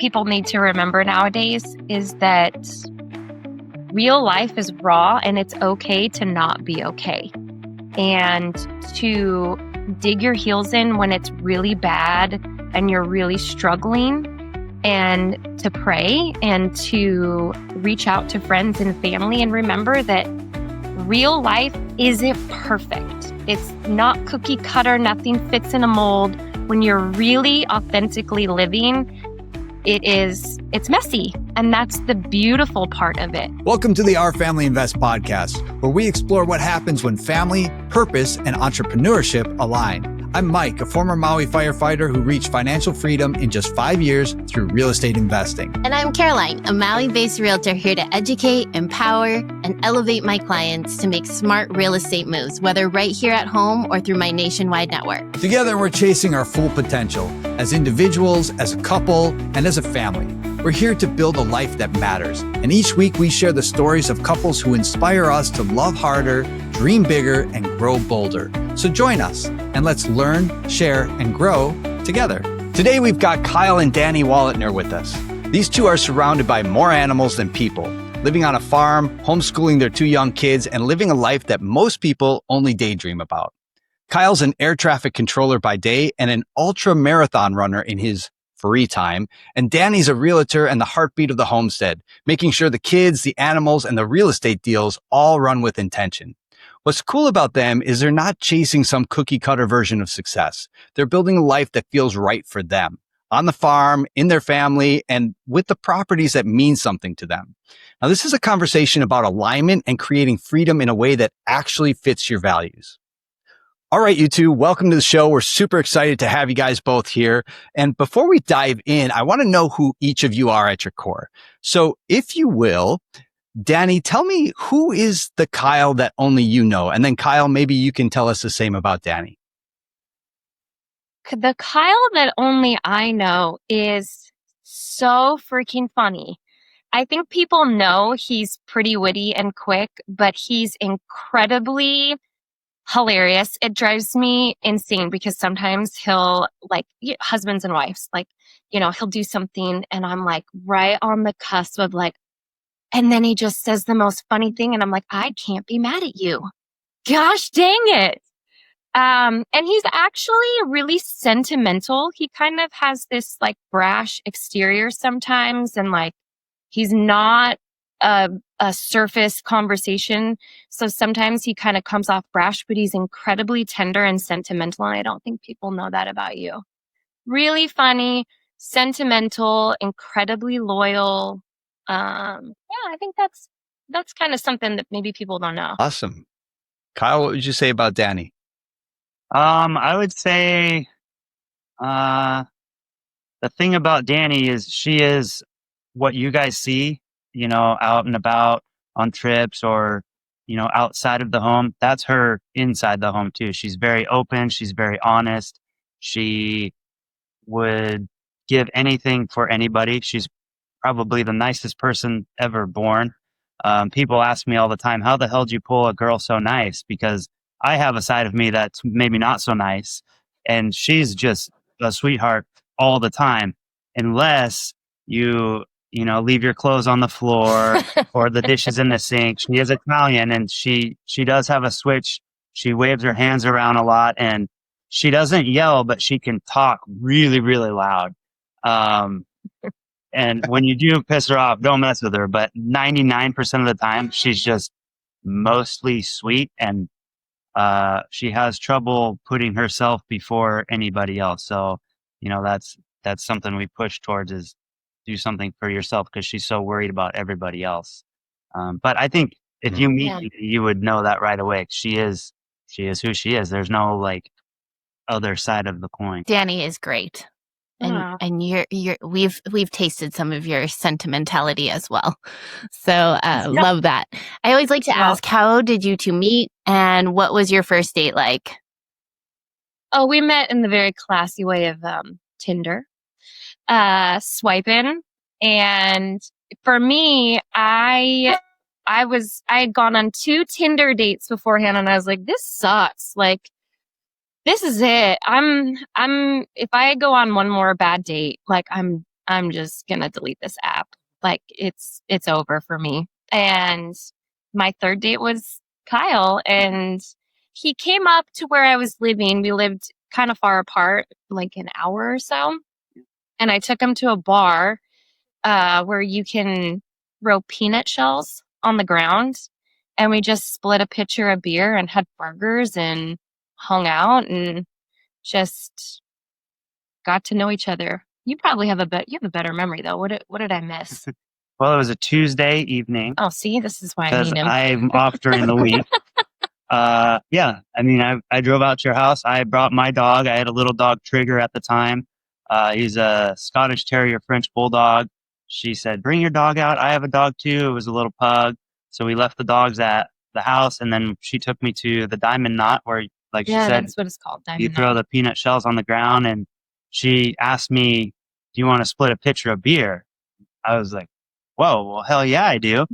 people need to remember nowadays is that real life is raw and it's okay to not be okay. And to dig your heels in when it's really bad and you're really struggling, and to pray and to reach out to friends and family and remember that real life isn't perfect. It's not cookie cutter, nothing fits in a mold. When you're really authentically living, it's messy. And that's the beautiful part of it. Welcome to the Our Family Invest podcast, where we explore what happens when family, purpose, and entrepreneurship align. I'm Mike, a former Maui firefighter who reached financial freedom in just 5 years through real estate investing. And I'm Caroline, a Maui-based realtor here to educate, empower, and elevate my clients to make smart real estate moves, whether right here at home or through my nationwide network. Together, we're chasing our full potential as individuals, as a couple, and as a family. We're here to build a life that matters. And each week we share the stories of couples who inspire us to love harder, dream bigger, and grow bolder. So join us and let's learn, share, and grow together. Today we've got Kyle and Danie Wallitner with us. These two are surrounded by more animals than people, living on a farm, homeschooling their 2 young kids, and living a life that most people only daydream about. Kyle's an air traffic controller by day and an ultra marathon runner in his free time. And Danie's a realtor and the heartbeat of the homestead, making sure the kids, the animals, and the real estate deals all run with intention. What's cool about them is they're not chasing some cookie cutter version of success. They're building a life that feels right for them, on the farm, in their family, and with the properties that mean something to them. Now, this is a conversation about alignment and creating freedom in a way that actually fits your values. All right, you two, welcome to the show. We're super excited to have you guys both here. And before we dive in, I want to know who each of you are at your core. So if you will, Danie, tell me, who is the Kyle that only you know? And then Kyle, maybe you can tell us the same about Danie. The Kyle that only I know is so freaking funny. I think people know he's pretty witty and quick, but he's incredibly hilarious. It drives me insane because sometimes he'll, like, husbands and wives, like, he'll do something and I'm like right on the cusp of like, and then he just says the most funny thing and I'm like, I can't be mad at you. Gosh dang it. And he's actually really sentimental. He kind of has this like brash exterior sometimes, and like he's not a surface conversation. So sometimes he kind of comes off brash, but he's incredibly tender and sentimental. And I don't think people know that about you. Really funny, sentimental, incredibly loyal. I think that's kind of something that maybe people don't know. Awesome. Kyle, what would you say about Danie? I would say, the thing about Danie is she is what you guys see, out and about on trips or, outside of the home. That's her inside the home too. She's very open. She's very honest. She would give anything for anybody. She's probably the nicest person ever born. People ask me all the time, how the hell do you pull a girl so nice? Because I have a side of me that's maybe not so nice. And she's just a sweetheart all the time, unless you leave your clothes on the floor or the dishes in the sink. She is Italian and she does have a switch. She waves her hands around a lot and she doesn't yell, but she can talk really, really loud. And when you do piss her off, don't mess with her. But 99% of the time, she's just mostly sweet, and she has trouble putting herself before anybody else. So, that's something we push towards, is do something for yourself, because she's so worried about everybody else. But I think if you meet her, you would know that right away. She is who she is. There's no like other side of the coin. Danie is great. And we've tasted some of your sentimentality as well. So love that. I always like to ask, how did you two meet and what was your first date like? Oh, we met in the very classy way of Tinder, swiping. And for me, I had gone on 2 Tinder dates beforehand and I was like, this sucks. Like, this is it. If I go on one more bad date, like I'm I'm just going to delete this app. Like it's over for me. And my third date was Kyle, and he came up to where I was living. We lived kind of far apart, like an hour or so. And I took him to a bar where you can throw peanut shells on the ground. And we just split a pitcher of beer and had burgers and hung out and just got to know each other. You probably have you have a better memory though. What did I miss? Well, it was a Tuesday evening. Oh, see, this is why I because hate him. I'm off during the week. Yeah, I mean, I drove out to your house. I brought my dog. I had a little dog, Trigger, at the time. He's a Scottish Terrier, French Bulldog. She said, "Bring your dog out." I have a dog too. It was a little pug. So we left the dogs at the house, and then she took me to the Diamond Knot, where, like she said, that's what it's called. Diamond you throw Knot. the peanut shells on the ground. And she asked me, "Do you want to split a pitcher of beer?" I was like, "Whoa, well, hell yeah, I do."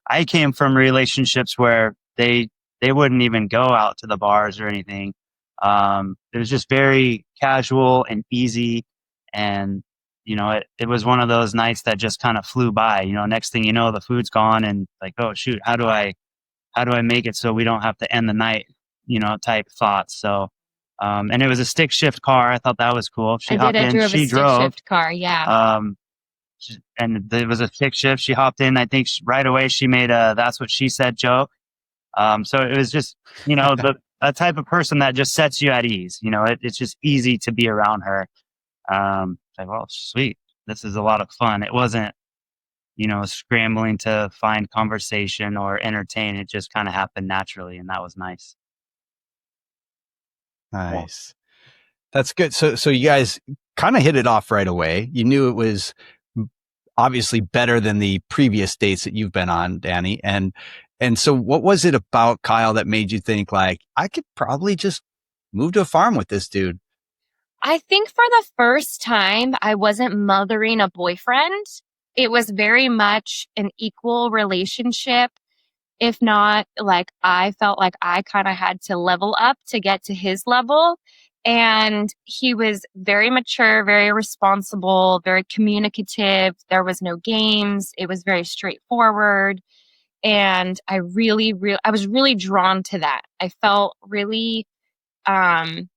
I came from relationships where they wouldn't even go out to the bars or anything. It was just very casual and easy. And, it was one of those nights that just kind of flew by. Next thing you know, the food's gone, and like, oh shoot, how do I make it so we don't have to end the night, type thoughts. So, and it was a stick shift car. I thought that was cool. She hopped in, drove she a stick drove. shift car, yeah. And it was a stick shift. She hopped in. I think right away she made a "that's what she said" joke. So it was just, a type of person that just sets you at ease. It's just easy to be around her. Like, well, sweet. This is a lot of fun. It wasn't, scrambling to find conversation or entertain. It just kind of happened naturally, and that was nice. Nice. That's good. So you guys kind of hit it off right away. You knew it was obviously better than the previous dates that you've been on, Dani. And so what was it about Kyle that made you think, like, I could probably just move to a farm with this dude? I think for the first time, I wasn't mothering a boyfriend. It was very much an equal relationship. If not, like, I felt like I kind of had to level up to get to his level. And he was very mature, very responsible, very communicative. There was no games. It was very straightforward. And I was really drawn to that. I felt really, what's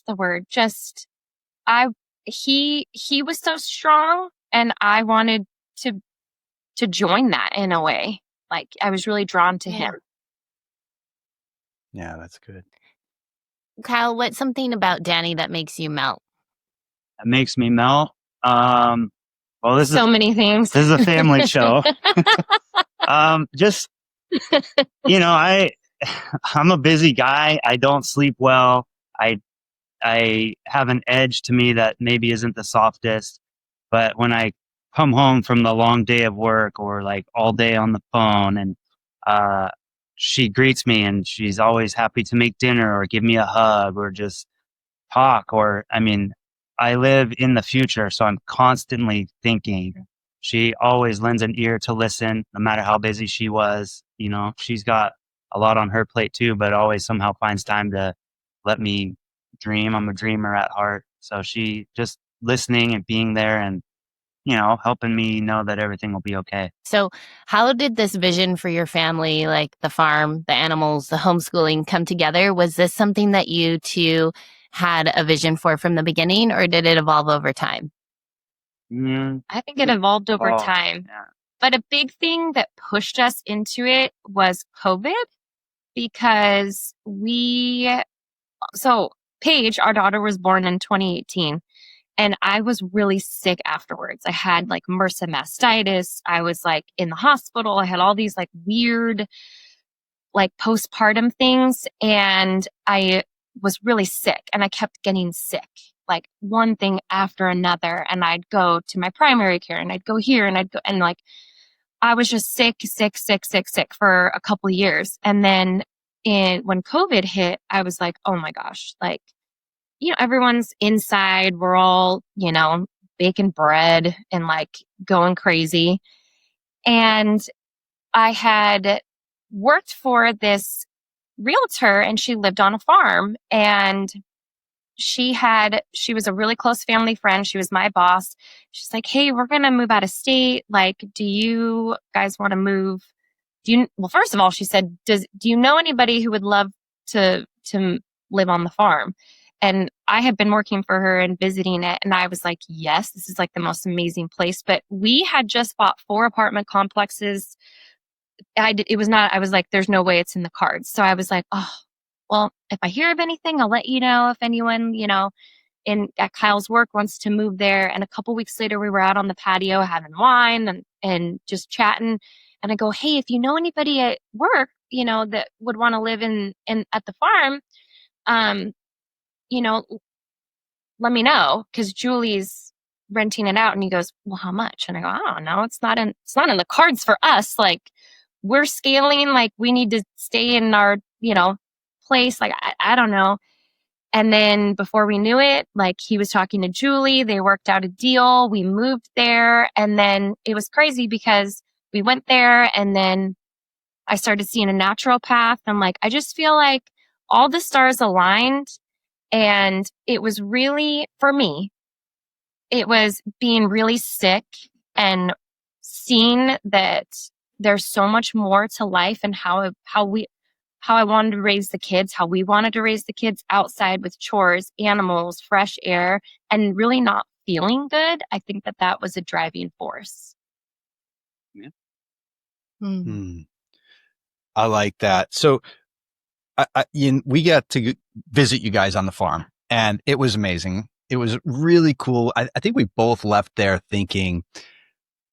the word? Just, he was so strong, and I wanted to join that in a way. Like, I was really drawn to him. Yeah, that's good. Kyle, what's something about Dani that makes you melt? That makes me melt. Well, this so many things. This is a family show. Just, I'm a busy guy. I don't sleep well. I have an edge to me that maybe isn't the softest, but when I come home from the long day of work, or like all day on the phone, and she greets me, and she's always happy to make dinner or give me a hug or just talk. Or, I mean, I live in the future, so I'm constantly thinking. She always lends an ear to listen, no matter how busy she was. She's got a lot on her plate too, but always somehow finds time to let me dream. I'm a dreamer at heart. So she just listening and being there, and, helping me know that everything will be okay. So how did this vision for your family, like the farm, the animals, the homeschooling, come together? Was this something that you two had a vision for from the beginning, or did it evolve over time? I think it evolved over time. Yeah. But a big thing that pushed us into it was COVID, because Paige, our daughter, was born in 2018. And I was really sick afterwards. I had like MRSA mastitis. I was like in the hospital. I had all these like weird, like postpartum things. And I was really sick, and I kept getting sick, like one thing after another. And I'd go to my primary care, and I'd go here, and I'd go, and like, I was just sick for a couple of years. And then when COVID hit, I was like, oh my gosh, like, everyone's inside. We're all, baking bread and like going crazy. And I had worked for this realtor, and she lived on a farm. And she was a really close family friend. She was my boss. She's like, hey, we're going to move out of state. Like, do you guys want to move? Well, first of all, she said, do you know anybody who would love to live on the farm? And I had been working for her and visiting it. And I was like, yes, this is like the most amazing place. But we had just bought 4 apartment complexes. I was like, there's no way it's in the cards. So I was like, oh, well, if I hear of anything, I'll let you know if anyone, at Kyle's work wants to move there. And a couple weeks later, we were out on the patio having wine and just chatting. And I go, hey, if you know anybody at work, that would want to live in at the farm, let me know, because Julie's renting it out. And he goes, well, how much? And I go, I don't know. It's not in the cards for us. Like, we're scaling, like we need to stay in our, place. Like, I don't know. And then before we knew it, like he was talking to Julie, they worked out a deal. We moved there. And then it was crazy because we went there and then I started seeing a naturopath. I'm like, I just feel like all the stars aligned. And it was really, for me, it was being really sick and seeing that there's so much more to life and how I wanted to raise the kids, how we wanted to raise the kids outside with chores, animals, fresh air, and really not feeling good. I think that was a driving force. Yeah. I like that. So we got to visit you guys on the farm and it was amazing. It was really cool. I think we both left there thinking,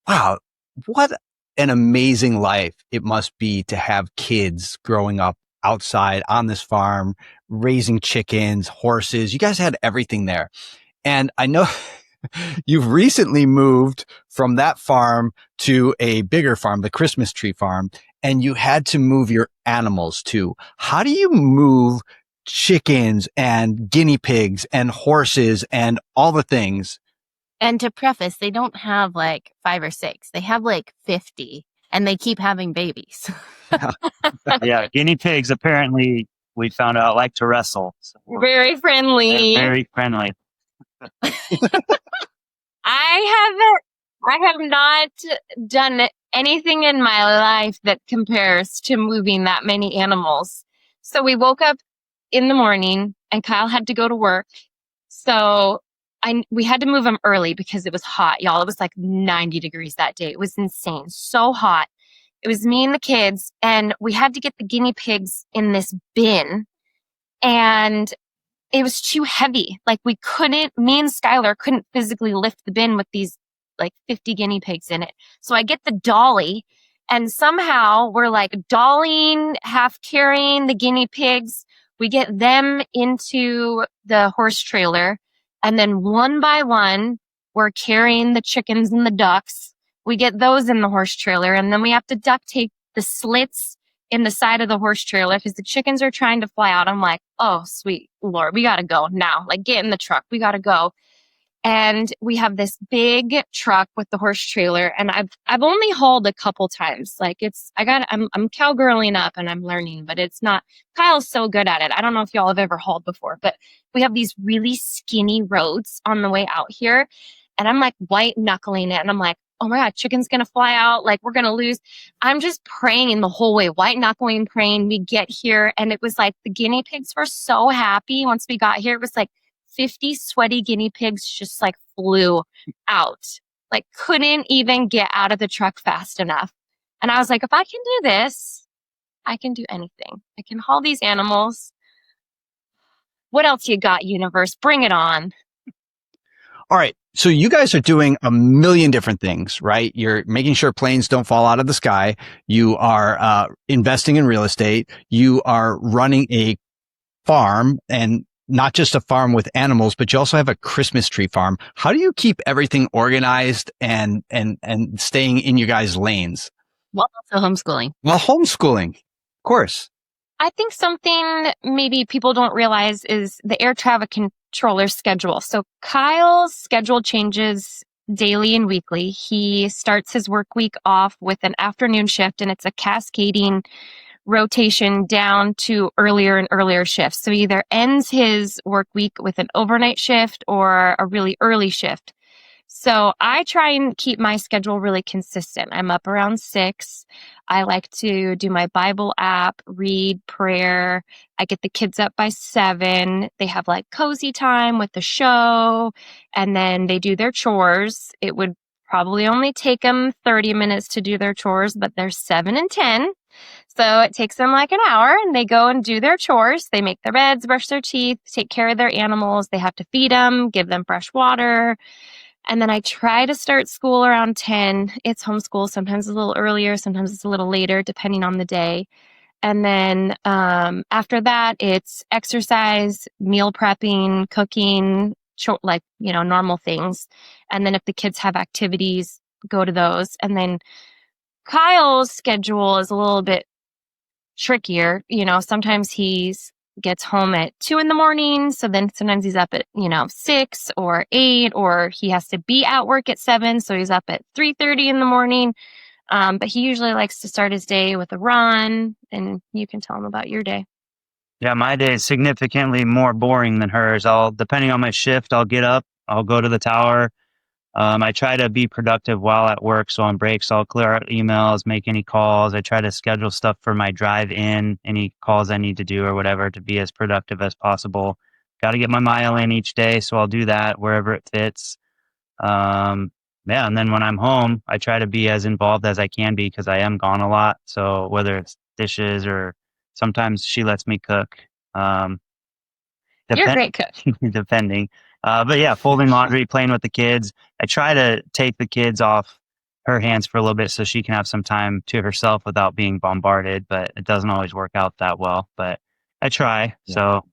wow, what an amazing life it must be to have kids growing up outside on this farm, raising chickens, horses. You guys had everything there. And I know you've recently moved from that farm to a bigger farm, the Christmas tree farm, and you had to move your animals too. How do you move chickens and guinea pigs and horses and all the things? And to preface, they don't have like 5 or 6. They have like 50 and they keep having babies. Yeah, guinea pigs apparently we found out like to wrestle. So very friendly. They're very friendly. I have not done anything in my life that compares to moving that many animals. So we woke up in the morning and Kyle had to go to work. So we had to move him early because it was hot, y'all. It was like 90 degrees that day. It was insane. So hot. It was me and the kids, and we had to get the guinea pigs in this bin, and it was too heavy. Like me and Skylar couldn't physically lift the bin with these like 50 guinea pigs in it. So I get the dolly, and somehow we're like dollying, half carrying the guinea pigs. We get them into the horse trailer. And then one by one, we're carrying the chickens and the ducks. We get those in the horse trailer. And then we have to duct tape the slits in the side of the horse trailer because the chickens are trying to fly out. I'm like, oh, sweet Lord, we got to go now. Like, get in the truck. We got to go. And we have this big truck with the horse trailer. And I've only hauled a couple times. Like I'm cowgirling up and I'm learning, but it's not, Kyle's so good at it. I don't know if y'all have ever hauled before, but we have these really skinny roads on the way out here. And I'm like white knuckling it. And I'm like, oh my God, chicken's going to fly out. Like we're going to lose. I'm just praying the whole way, white knuckling, praying. We get here. And it was like the guinea pigs were so happy. Once we got here, it was like 50 sweaty guinea pigs just like flew out, like couldn't even get out of the truck fast enough. And I was like, if I can do this, I can do anything. I can haul these animals. What else you got, universe? Bring it on. All right. So you guys are doing a million different things, right? You're making sure planes don't fall out of the sky. You are investing in real estate. You are running a farm, and not just a farm with animals, but you also have a Christmas tree farm. How do you keep everything organized and staying in you guys' lanes? Well, also homeschooling. Well, homeschooling, of course. I think something maybe people don't realize is the air traffic controller schedule. So Kyle's schedule changes daily and weekly. He starts his work week off with an afternoon shift, and it's a cascading rotation down to earlier and earlier shifts. So he either ends his work week with an overnight shift or a really early shift. So I try and keep my schedule really consistent. I'm up around 6. I like to do my Bible app, read, prayer. I get the kids up by 7. They have like cozy time with the show, and then they do their chores. It would probably only take them 30 minutes to do their chores, but they're 7 and 10. So it takes them like an hour, and they go and do their chores. They make their beds, brush their teeth, take care of their animals. They have to feed them, give them fresh water. And then I try to start school around 10. It's homeschool. Sometimes it's a little earlier, sometimes it's a little later, depending on the day. And then after that, it's exercise, meal prepping, cooking, like, normal things. And then if the kids have activities, go to those. And then Kyle's schedule is a little bit trickier. Sometimes he's gets home at 2 a.m. So then sometimes he's up at, 6 or 8, or he has to be at work at 7. So he's up at 3:30 in the morning. But he usually likes to start his day with a run, and you can tell him about your day. Yeah, my day is significantly more boring than hers. Depending on my shift, I'll get up, I'll go to the tower. I try to be productive while at work. So on breaks, I'll clear out emails, make any calls. I try to schedule stuff for my drive in, any calls I need to do or whatever, to be as productive as possible. Got to get my mile in each day. So I'll do that wherever it fits. And then when I'm home, I try to be as involved as I can be, because I am gone a lot. So whether it's dishes, or sometimes she lets me cook. You're a great cook. Depending. But yeah, folding laundry, playing with the kids. I try to take the kids off her hands for a little bit so she can have some time to herself without being bombarded, but it doesn't always work out that well, but I try. Yeah. So,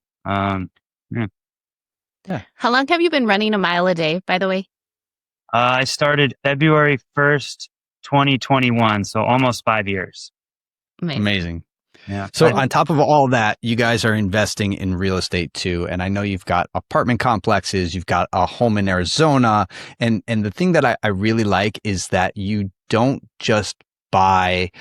yeah. How long have you been running a mile a day, by the way? I started February 1st, 2021. So almost 5 years. Amazing. Yeah. So on top of all that, you guys are investing in real estate too. And I know you've got apartment complexes, you've got a home in Arizona. And the thing that I really like is that you don't just buy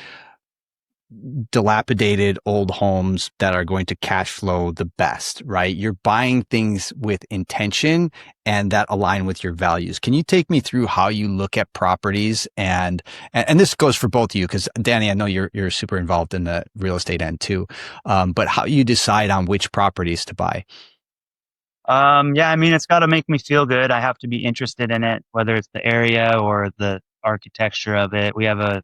dilapidated old homes that are going to cash flow the best, right? You're buying things with intention and that align with your values. Can you take me through how you look at properties? And this goes for both of you, because Dani, I know you're super involved in the real estate end too. But how you decide on which properties to buy? It's got to make me feel good. I have to be interested in it, whether it's the area or the architecture of it. We have a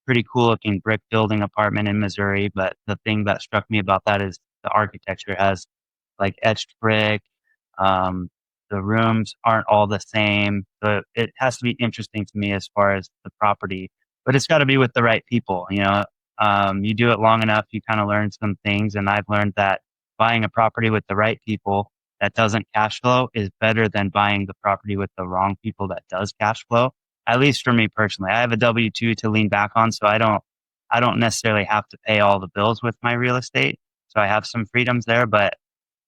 pretty cool looking brick building apartment in Missouri, but the thing that struck me about that is the architecture has like etched brick. The rooms aren't all the same, but it has to be interesting to me as far as the property, but it's got to be with the right people. You do it long enough, you kind of learn some things. And I've learned that buying a property with the right people that doesn't cash flow is better than buying the property with the wrong people that does cash flow. At least for me personally, I have a W-2 to lean back on, so I don't necessarily have to pay all the bills with my real estate. So I have some freedoms there, but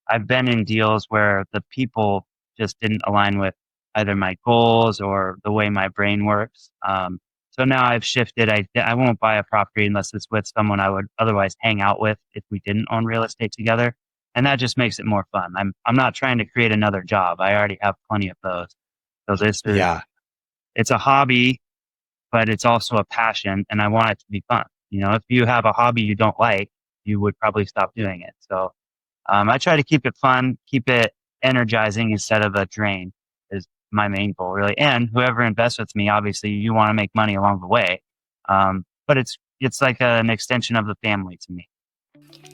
I've been in deals where the people just didn't align with either my goals or the way my brain works. So now I've shifted. I won't buy a property unless it's with someone I would otherwise hang out with if we didn't own real estate together. And that just makes it more fun. I'm not trying to create another job. I already have plenty of those. So it's a hobby, but it's also a passion, and I want it to be fun. If you have a hobby you don't like, you would probably stop doing it. So I try to keep it fun, keep it energizing instead of a drain is my main goal, really. And whoever invests with me, obviously you want to make money along the way. But it's like an extension of the family to me.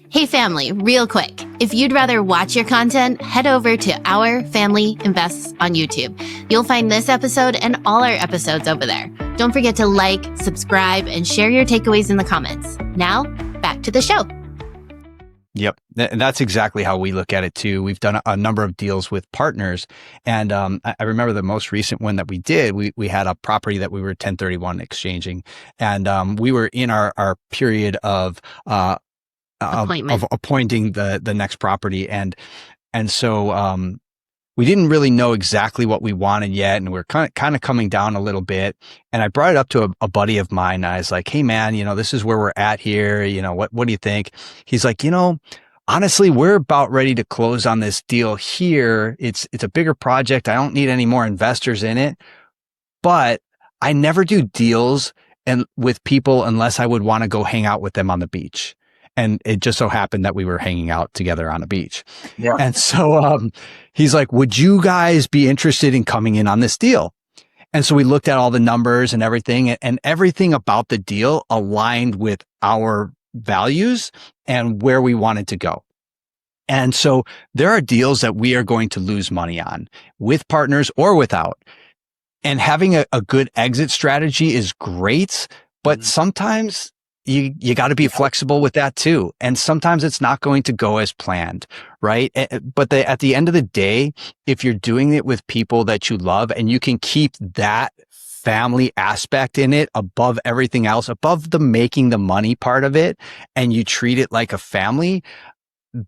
Hey family, real quick. If you'd rather watch your content, head over to Our Family Invests on YouTube. You'll find this episode and all our episodes over there. Don't forget to like, subscribe, and share your takeaways in the comments. Now, back to the show. Yep. And that's exactly how we look at it too. We've done a number of deals with partners. And I remember the most recent one that we did, we had a property that we were 1031 exchanging. And we were in our period of appointing the next property. And so we didn't really know exactly what we wanted yet. And we're kind of coming down a little bit. And I brought it up to a buddy of mine. And I was like, hey man, this is where we're at here. What do you think? He's like, honestly, we're about ready to close on this deal here. It's a bigger project. I don't need any more investors in it, but I never do deals and with people unless I would want to go hang out with them on the beach. And it just so happened that we were hanging out together on a beach. Yeah. And so he's like, would you guys be interested in coming in on this deal? And so we looked at all the numbers and everything about the deal aligned with our values and where we wanted to go. And so there are deals that we are going to lose money on with partners or without. And having a good exit strategy is great, but sometimes you got to be flexible with that too. And sometimes it's not going to go as planned, right? But at the end of the day, if you're doing it with people that you love and you can keep that family aspect in it above everything else, above the making the money part of it, and you treat it like a family,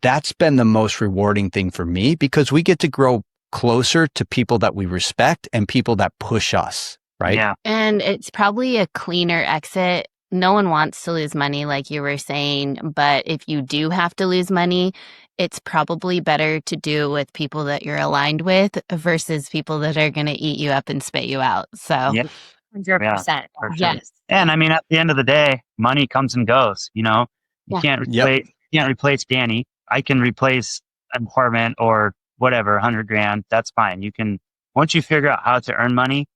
that's been the most rewarding thing for me, because we get to grow closer to people that we respect and people that push us, right? Yeah. And it's probably a cleaner exit. No one wants to lose money, like you were saying, but if you do have to lose money, it's probably better to do with people that you're aligned with versus people that are going to eat you up and spit you out. So, 100%. Yeah, for sure. Yes. And I mean, at the end of the day, money comes and goes. You can't replace Dani. I can replace an apartment or whatever, $100,000. That's fine. Once you figure out how to earn money,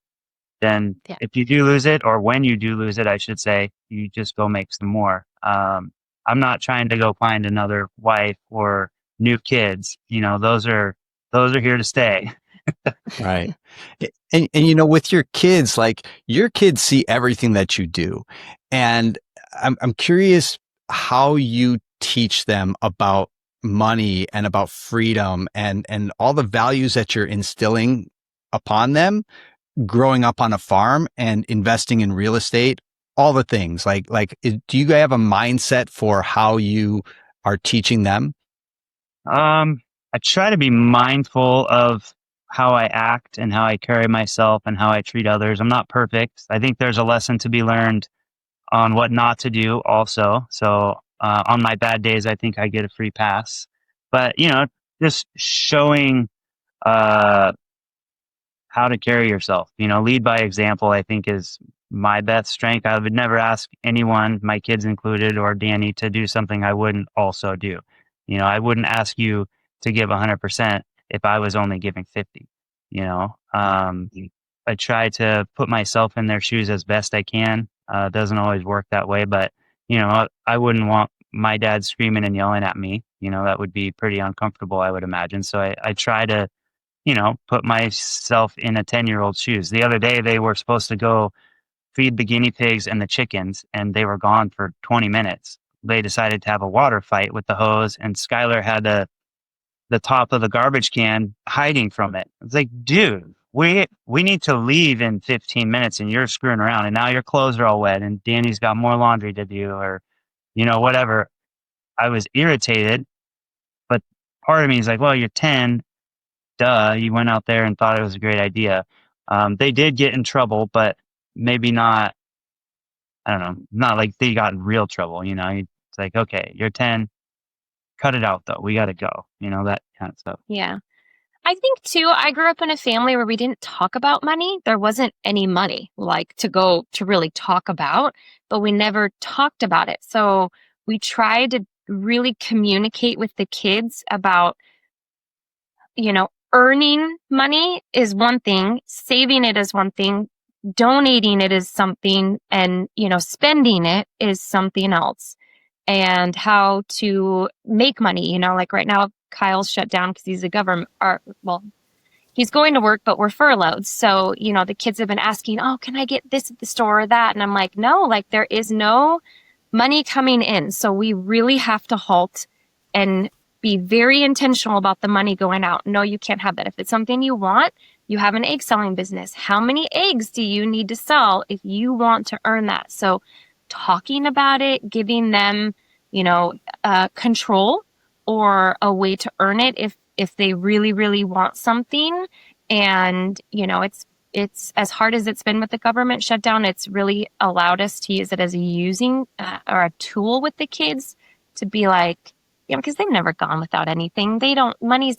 then if you do lose it, or when you do lose it, I should say, you just go make some more. I'm not trying to go find another wife or new kids. Those are here to stay. Right. And with your kids, like, your kids see everything that you do. And I'm curious how you teach them about money and about freedom and all the values that you're instilling upon them growing up on a farm and investing in real estate, all the things do you have a mindset for how you are teaching them? I try to be mindful of how I act and how I carry myself and how I treat others. I'm not perfect. I think there's a lesson to be learned on what not to do also. So on my bad days, I think I get a free pass. But, just showing how to carry yourself, lead by example, I think is my best strength. I would never ask anyone, my kids included, or Dani, to do something I wouldn't also do. I wouldn't ask you to give 100% if I was only giving 50. I try to put myself in their shoes as best I can. It doesn't always work that way, but I wouldn't want my dad screaming and yelling at me. That would be pretty uncomfortable, I would imagine. So I try to put myself in a 10-year-old shoes. The other day, they were supposed to go feed the guinea pigs and the chickens, and they were gone for 20 minutes. They decided to have a water fight with the hose, and Skylar had the top of the garbage can hiding from it. It's like, dude, we need to leave in 15 minutes, and you're screwing around, and now your clothes are all wet, and Dani's got more laundry to do, or, whatever. I was irritated, but part of me is like, well, you're 10. Duh, you went out there and thought it was a great idea. They did get in trouble, but maybe not, I don't know, not like they got in real trouble, It's like, okay, you're 10, cut it out though. We got to go, that kind of stuff. Yeah. I think too, I grew up in a family where we didn't talk about money. There wasn't any money to really talk about, but we never talked about it. So we tried to really communicate with the kids about, earning money is one thing, saving it is one thing, donating it is something, and, spending it is something else. And how to make money, like right now, Kyle's shut down because he's a government, he's going to work, but we're furloughed. So, the kids have been asking, oh, can I get this at the store or that? And I'm like, no, there is no money coming in. So we really have to halt and be very intentional about the money going out. No, you can't have that. If it's something you want, you have an egg selling business. How many eggs do you need to sell if you want to earn that? So talking about it, giving them, control or a way to earn it. If if they really, really want something. And, you know, it's as hard as it's been with the government shutdown, it's really allowed us to use it as or a tool with the kids to be like, you know, because they've never gone without anything. Money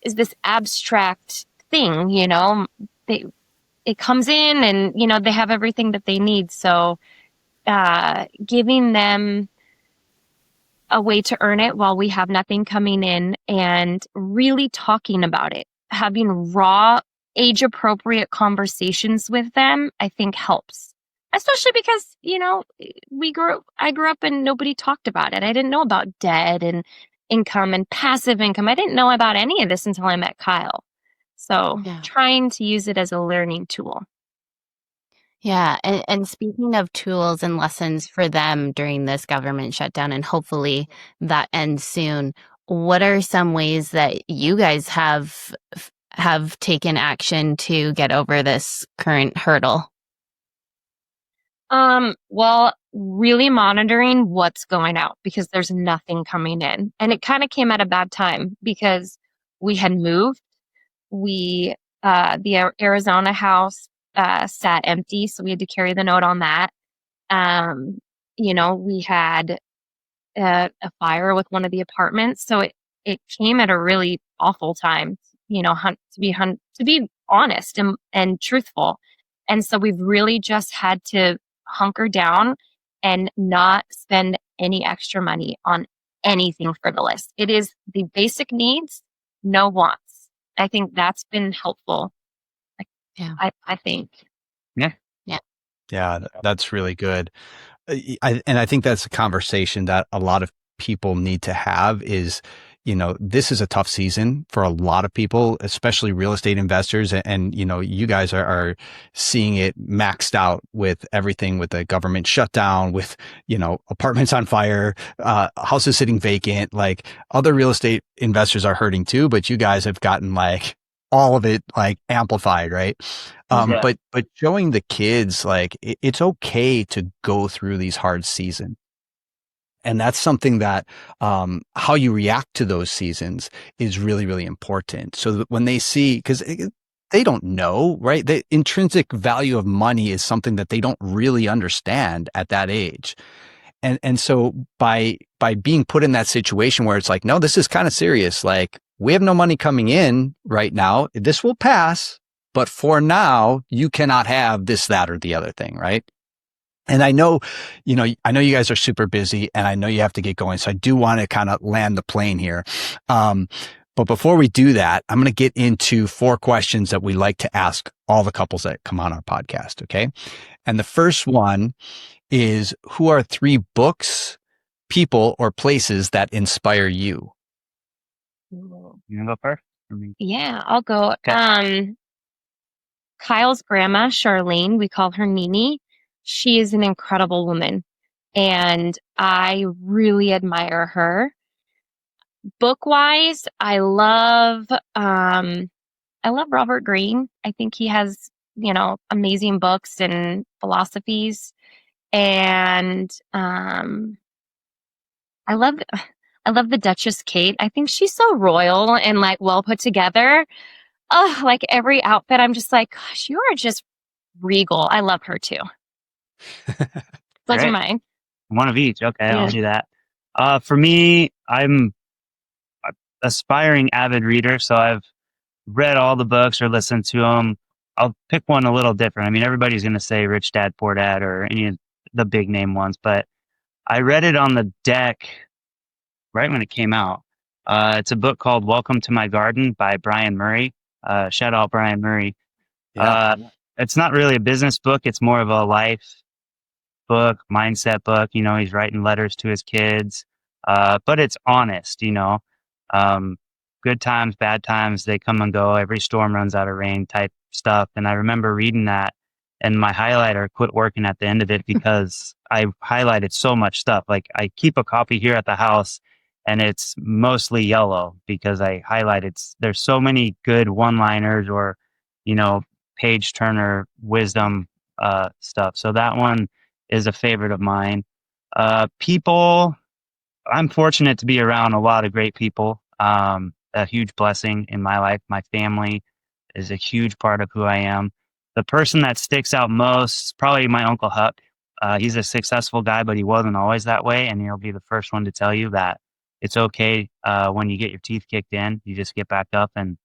is this abstract thing, you know, it comes in and, you know, they have everything that they need. So, giving them a way to earn it while we have nothing coming in and really talking about it, having raw, age appropriate conversations with them, I think helps. Especially because, you know, I grew up and nobody talked about it. I didn't know about debt and income and passive income. I didn't know about any of this until I met Kyle. So trying to use it as a learning tool. Yeah. And speaking of tools and lessons for them during this government shutdown, and hopefully that ends soon, what are some ways that you guys have taken action to get over this current hurdle? Well, really monitoring what's going out because there's nothing coming in. And it kind of came at a bad time because we had moved. The Arizona house sat empty, so we had to carry the note on that. You know, we had a fire with one of the apartments, so it came at a really awful time. You know, to be honest and truthful, and so we've really just had to hunker down and not spend any extra money on anything frivolous. It is the basic needs, no wants. I think that's been helpful. Yeah. I think. Yeah. Yeah. Yeah, that's really good. And I think that's a conversation that a lot of people need to have is, you know, this is a tough season for a lot of people, especially real estate investors. And you know, you guys are seeing it maxed out with everything with the government shutdown, with, you know, apartments on fire, houses sitting vacant. Like other real estate investors are hurting too, but you guys have gotten like all of it like amplified, right? But showing the kids like it's okay to go through these hard seasons. And that's something that how you react to those seasons is really, really important. So that when they see, because they don't know, right? The intrinsic value of money is something that they don't really understand at that age. And so by being put in that situation where it's like, no, this is kind of serious. Like we have no money coming in right now. This will pass, but for now, you cannot have this, that, or the other thing, right? And I know you guys are super busy and I know you have to get going. So I do want to kind of land the plane here. But before we do that, I'm going to get into 4 questions that we like to ask all the couples that come on our podcast. Okay. And the first one is, who are 3 books, people, or places that inspire you? You want to go first? Yeah, I'll go. Okay. Kyle's grandma, Charlene, we call her Nini. She is an incredible woman and I really admire her. Book wise, I love Robert Greene. I think he has, you know, amazing books and philosophies. And I love the Duchess Kate. I think she's so royal and like well put together. Oh, like every outfit, I'm just like, gosh, you are just regal. I love her too. Those are mine. One of each. Okay, Yeah. I'll do that. For me, I'm an aspiring avid reader, so I've read all the books or listened to them. I'll pick one a little different. I mean, everybody's going to say Rich Dad, Poor Dad or any of the big name ones, but I read it on the deck right when it came out. It's a book called Welcome to My Garden by Brian Murray. Shout out Brian Murray. Yeah. It's not really a business book. It's more of a life book, mindset book. You know, he's writing letters to his kids, but it's honest, you know. Good times, bad times, they come and go. Every storm runs out of rain type stuff. And I remember reading that and my highlighter quit working at the end of it because I highlighted so much stuff. Like I keep a copy here at the house and it's mostly yellow because I highlighted. There's so many good one-liners or, you know, page turner wisdom stuff. So that one is a favorite of mine. People, I'm fortunate to be around a lot of great people. a huge blessing in my life. My family is a huge part of who I am. The person that sticks out most, probably my Uncle Huck. He's a successful guy, but he wasn't always that way. And he'll be the first one to tell you that it's okay when you get your teeth kicked in. You just get back up and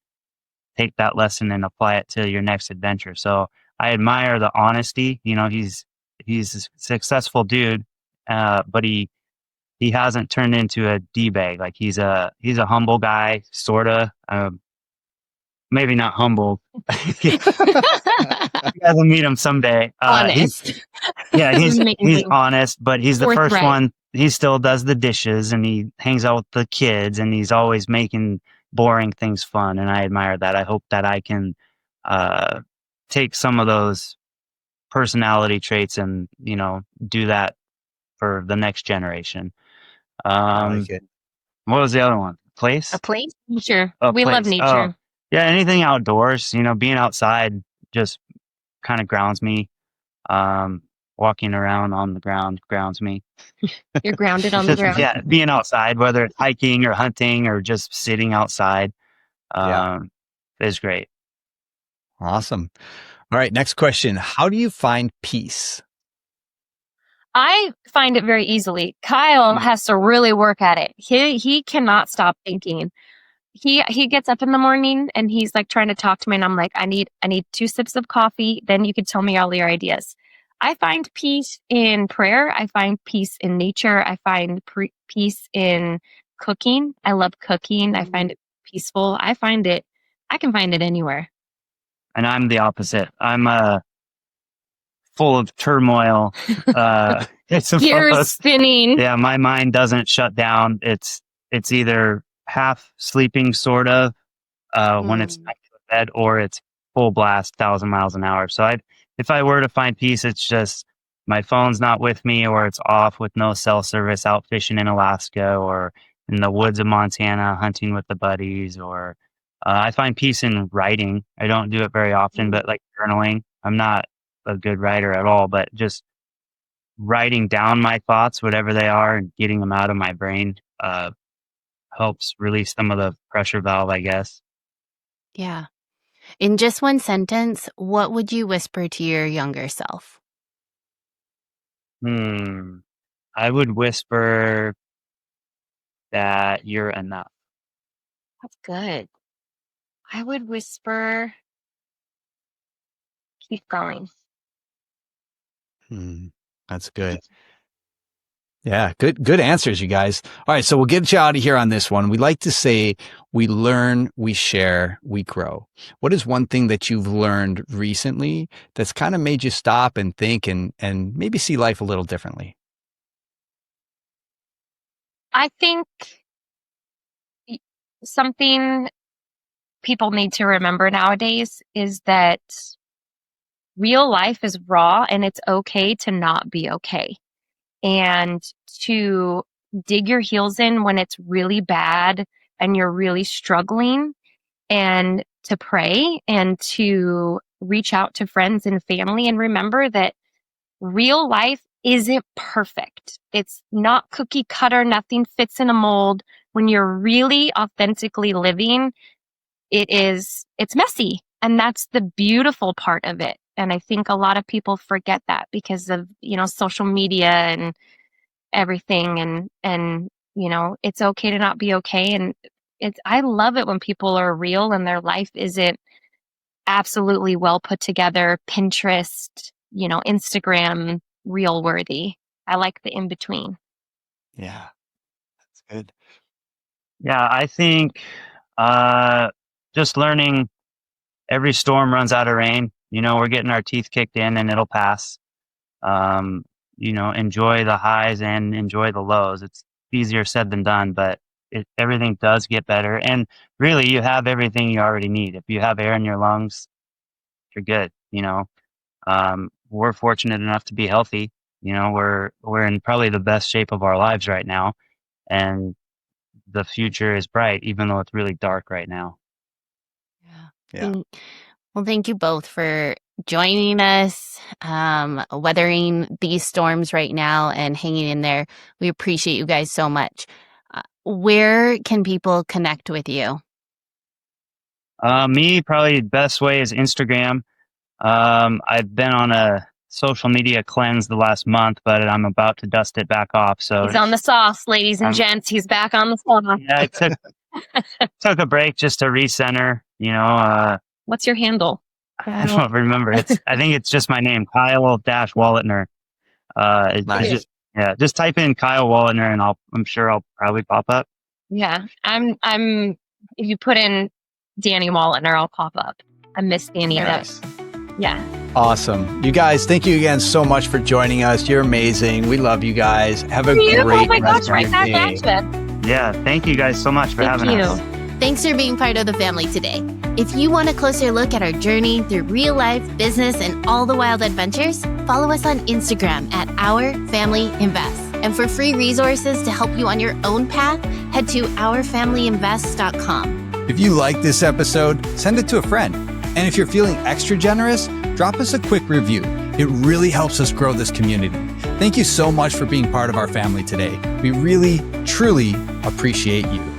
take that lesson and apply it to your next adventure. So I admire the honesty. He's a successful dude, but he hasn't turned into a D-bag. Like he's a humble guy, sorta. Maybe not humble. You guys will meet him someday. Honest. He's honest, but he's the first Forthright. one. He still does the dishes and he hangs out with the kids and he's always making boring things fun. And I admire that. I hope that I can take some of those personality traits and, do that for the next generation. I like it. What was the other one? Place? A place? Nature. Oh, We love place. nature. Oh, yeah, anything outdoors, being outside just kind of grounds me. Walking around on the ground grounds me. You're grounded on the ground. Yeah, being outside, whether it's hiking or hunting or just sitting outside, is great. Awesome. All right, next question. How do you find peace? I find it very easily. Kyle has to really work at it. He cannot stop thinking. He gets up in the morning and he's like trying to talk to me and I'm like, I need 2 sips of coffee. Then you could tell me all your ideas. I find peace in prayer. I find peace in nature. I find peace in cooking. I love cooking. I find it peaceful. I can find it anywhere. And I'm the opposite. I'm full of turmoil. Gears spinning. Yeah, my mind doesn't shut down. It's either half sleeping, sort of, when it's back to bed, or it's full blast, 1,000 miles an hour. So if I were to find peace, it's just my phone's not with me, or it's off with no cell service, out fishing in Alaska or in the woods of Montana, hunting with the buddies, or I find peace in writing. I don't do it very often, but like journaling. I'm not a good writer at all, but just writing down my thoughts, whatever they are, and getting them out of my brain helps release some of the pressure valve, I guess. Yeah. In just one sentence, what would you whisper to your younger self? I would whisper that you're enough. That's good. I would whisper, keep going. That's good. Yeah, good answers, you guys. All right, so we'll get you out of here on this one. We like to say we learn, we share, we grow. What is one thing that you've learned recently that's kind of made you stop and think and maybe see life a little differently? I think something people need to remember nowadays is that real life is raw and it's okay to not be okay. And to dig your heels in when it's really bad and you're really struggling, and to pray and to reach out to friends and family and remember that real life isn't perfect. It's not cookie cutter. Nothing fits in a mold. When you're really authentically living, it's messy. And that's the beautiful part of it. And I think a lot of people forget that because of, social media and everything. And, it's okay to not be okay. And I love it when people are real and their life isn't absolutely well put together, Pinterest, Instagram, real worthy. I like the in between. Yeah, that's good. Yeah, I think just learning every storm runs out of rain. We're getting our teeth kicked in and it'll pass. Enjoy the highs and enjoy the lows. It's easier said than done, but everything does get better. And really, you have everything you already need. If you have air in your lungs, you're good. We're fortunate enough to be healthy. We're in probably the best shape of our lives right now, and the future is bright, even though it's really dark right now. Yeah. Well, thank you both for joining us, weathering these storms right now and hanging in there. We appreciate you guys so much. Where can people connect with you? Me, probably the best way is Instagram. I've been on a social media cleanse the last month, but I'm about to dust it back off. So He's on the sauce, ladies and gents. He's back on the sauce. Yeah, I took a break just to recenter. What's your handle? I don't remember. I think it's just my name, Kyle-Wallitner. Nice. Just type in Kyle Wallitner, and I'm sure I'll probably pop up. Yeah, I'm. If you put in Danie Wallitner, I'll pop up. I miss Danie. Nice. Yeah. Awesome. You guys, thank you again so much for joining us. You're amazing. We love you guys. Have a great Oh my rest gosh, of right your back day. at you. Yeah, thank you guys so much for having us. Thanks for being part of the family today. If you want a closer look at our journey through real life, business, and all the wild adventures, follow us on Instagram at Our Family Invest. And for free resources to help you on your own path, head to ourfamilyinvest.com. If you like this episode, send it to a friend. And if you're feeling extra generous, drop us a quick review. It really helps us grow this community. Thank you so much for being part of our family today. We really, truly appreciate you.